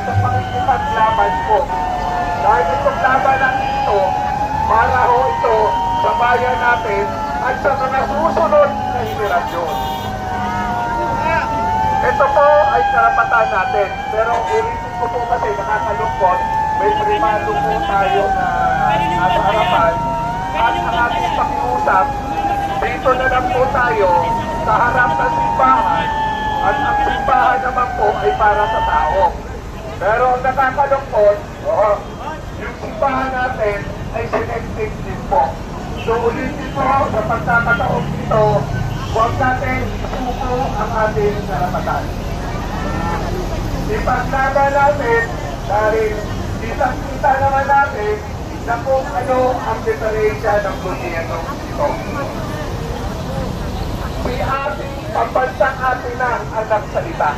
sa pakikipaglaban po. Dahil itong labanan ito, para ho ito sa bayan natin at sa mga susunod na henerasyon. Ito po ay karapatan natin, pero ulitin ko po kasi nakakalungkot, may primado po tayo na nasa harapan at ang ating pakiusap, dito na lang po tayo sa harap ng simbahan at ang simbahan naman po ay para sa tao. Pero ang nakakalungkot, yung simbahan natin ay selective din po. So ulitin po sa pagkakataon dito, huwag natin isuko ang ating karapatan. Ipaglaban natin dahil kitang-kita naman natin na kung ano ang diferensya ng gobyerno ito. Si ating pambansang atin na ang nagsalita.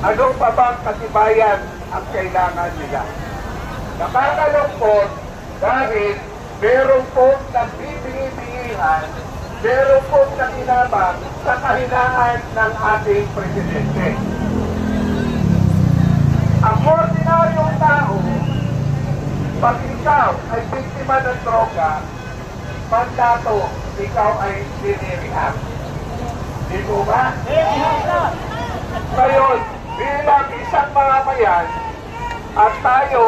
Ano pa bang katibayan ang kailangan nila? Nakakalungkot dahil meron pong nagbibingi-bingihan, meron pong nakinabang sa kahinaan ng ating presidente. Ang ordinaryong tao, pag ikaw ay biktima ng droga, mandato, ikaw ay dinirihap. Di po ba? Ngayon, bilang isang mamamayan, at tayo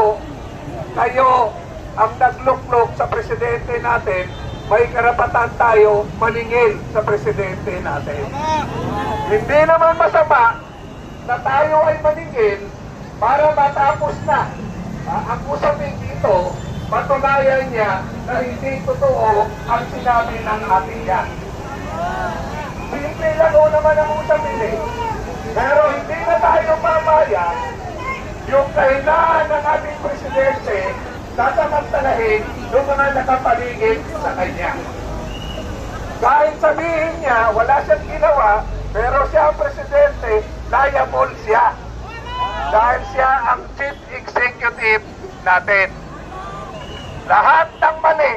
ang nagluklok sa presidente natin, may karapatan tayo maningil sa presidente natin. Hindi naman masama na tayo ay maningil para matapos na ang usapin dito, patunayan niya na hindi totoo ang sinabi ng ating yan. Simple lang o naman ang usapin eh. Pero hindi na tayo mamaya yung kahinaan ng ating presidente tatamantalahin yung mga nakapaligid sa kanya. Kahit sabihin niya, wala siyang ginawa, pero siya ang presidente, liable siya. Dahil siya ang chief executive natin. Lahat ng mali,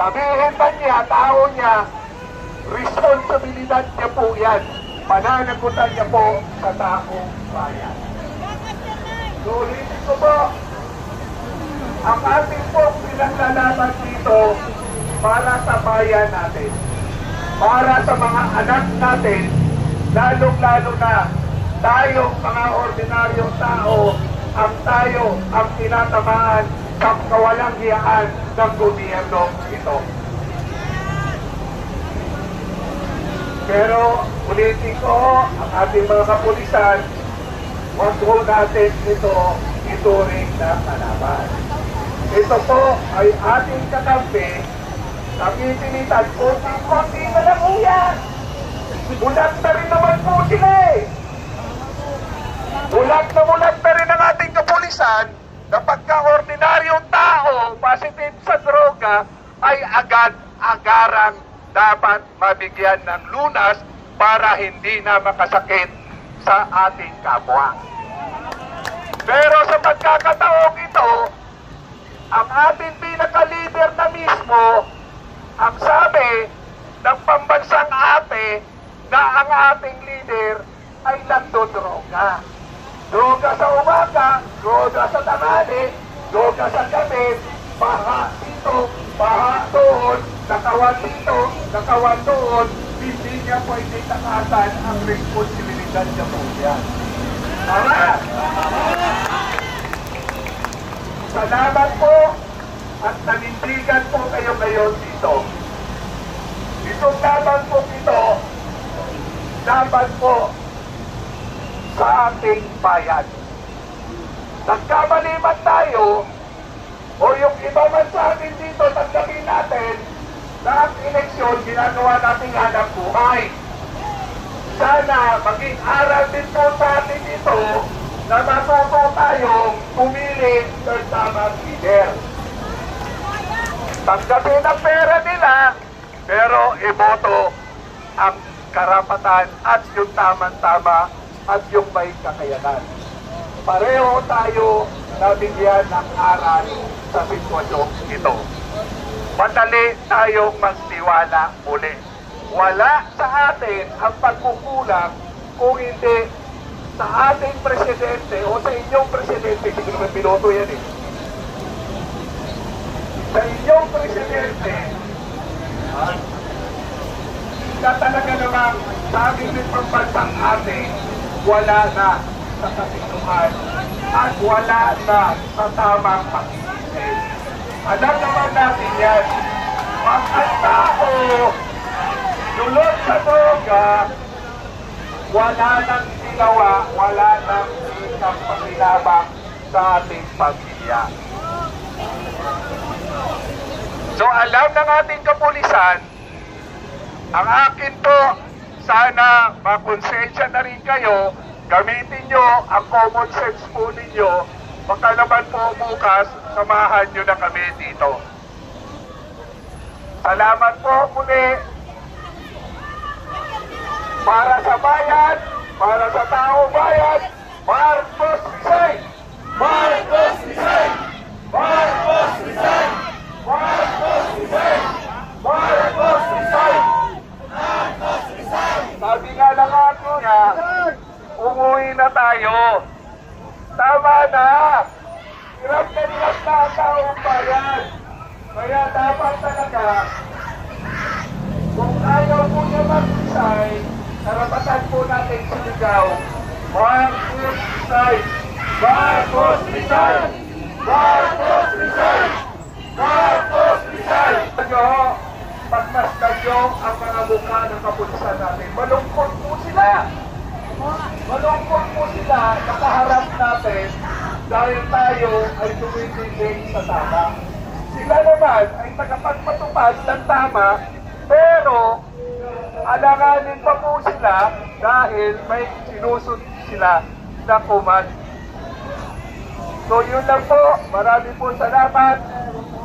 sabihin ba niya, tao niya, responsibilidad niya po yan. Pananagutan niya po sa taong bayan. Ulitin ko po, ang ating pong pinaglalaban dito para sa bayan natin, para sa mga anak natin, lalong-lalo na tayong mga ordinaryong tao, ang tinatamaan sa kawalang hiyaan ng gobyerno ito. Pero ulitin ko, ang ating mga kapulisan, huwag po natin ito ituring na kalaban. Ito po ay ating kakampi na pipilitan. Kunti-kunti na lang po yan. Bulag na rin naman po sila eh. Bulag na rin ang ating kapulisan na pagka-ordinaryong tao positive sa droga ay agad-agarang dapat mabigyan ng lunas para hindi na makasakit sa ating kapwa. Pero sa pagkakataong ito, ang ating pinaka-leader na mismo, ang sabi ng pambansang ate na ang ating leader ay nagdodroga. Droga sa umaga, droga sa tanghali, droga sa gabi, baha dito, baha doon, nakawan dito, nakawan doon, hindi niya pwede takasan ang responsibilidad niya po yan. Tama! Salamat po at nanindigan po kayo ngayon dito. Itong laban po ito, laban po sa ating bayan. Nagkamali man tayo o yung iba man sa atin dito, tanggapin natin na ang eleksyon ginagawa nating hanap buhay. Sana maging aral din po sa atin dito na matuto tayong pumili ng tamang leader. Tanggapin ang pera nila, pero iboto ang karapatan at yung tamang-tama at yung may kakayanan. Pareho tayo nabigyan ng aral sa sitwasyong ito. Madali tayong magtiwala muli. Wala sa atin ang pagkukulang kung hindi sa ating presidente o sa inyong presidente, hindi ko naman binoto yan eh. Sa inyong presidente, na talaga namang sa aming pambansang atin, wala na sa kasinuhan at wala na sa tamang pag-iisip. Alam naman natin yan, pag ang tao dulot sa droga, wala nang ginawa, wala nang isang pakinabang sa ating pamilya. So alam ng ating kapulisan, ang akin po, sana makonsensya na rin kayo, gamitin nyo ang common sense po ninyo, baka naman po bukas, samahan nyo na kami dito. Salamat po muli. Para sa bayan, para sa tao bayan, Marcos resign! Marcos resign! Marcos resign! Marcos resign! Marcos resign! Marcos resign! Sabi nga lang ako na, umuwi na tayo. Tama na! Hirap na ang taong bayan. Kaya dapat talaga, kung ayaw po niya mag-resign, karapatan po natin sinigaw, Marcos resign! Marcos resign! Marcos resign! Marcos resign! Pagmasdan nyo ang mga mukha ng kapulisan natin. Malungkot po sila! Malungkot po sila nakaharap natin dahil tayo ay tumitigil sa tama. Sila naman ay tagapagpatupad ng tama, pero alanganin pa po sila dahil may sinusund sila na kuman. So yun lang po, marami po salamat.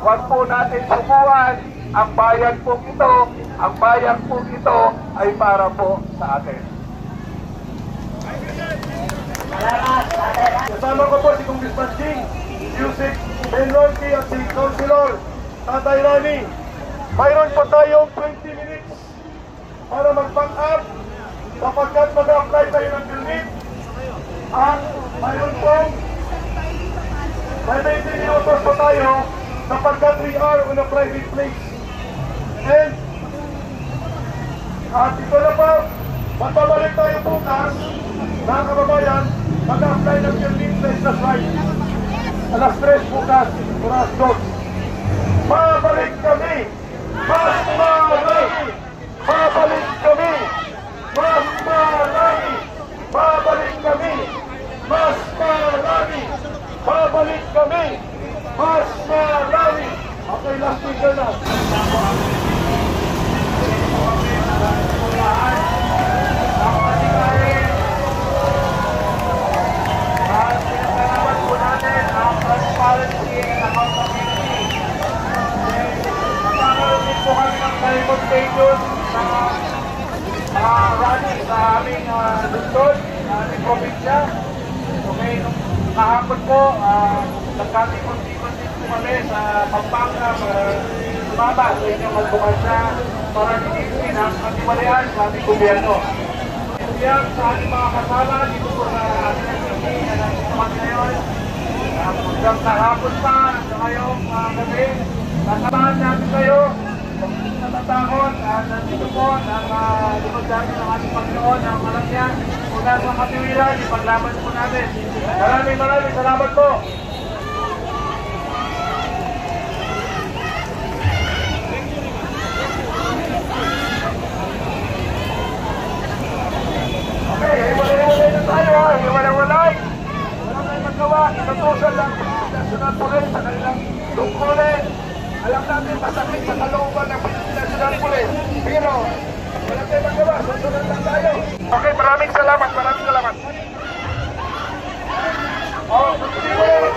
Huwag po natin subuan. Ang bayan po ito, ang bayan po ito ay para po sa atin. Kasama ko po si Congressman Jing, Yusik, Ben Ronki at si Councilor Tatay Rani. Mayroon po tayong 20 minutes para mag-back up sapagkat mag-apply tayo ng permit. At mayroon pong 20 minutos po tayo sapagkat we are on a private place. And at ito na po, magbabalik tayo bukas mga kababayan, mag-apply ng permit sa Islas Right. Alas 3 bukas, oras 2. Babalik kami! Mas marami! Babalik kami! Mas marami! Babalik kami! Mas marami! Babalik kami! Mas marami! Okay, last speaker na. Transparency and accountability. Magkakaroon din po kami ng consultation sa rally sa aming lungsod, sa aming probinsya. Okay, nung kahapon po, nagkakikon-ikon din po kami sa Pampanga para sumama sa inyong magbukansya para nilipin ang katiwalian sa aming gobyerno. Yan sa ating mga kasama dito po sa ating activity na nagsusumat ngayon. Hanggang kahapon pa, hanggang ngayong gabi, nasamahan natin kayo. Kung natatakot, nandito po ang likod natin ng ating Panginoon, ang alam niya, una sa katiwilan, ipaglaban po natin. Maraming salamat po. Okay, hiwalay-hiwalay na tayo ha, hiwalay-hiwalay. Magawa, inutusan lang National Police sa kanilang lungkulin. Alam natin masakit sa kalooban ng National Police. Pero, wala tayo magawa, susunod lang tayo. Okay, maraming salamat. Oh, continue.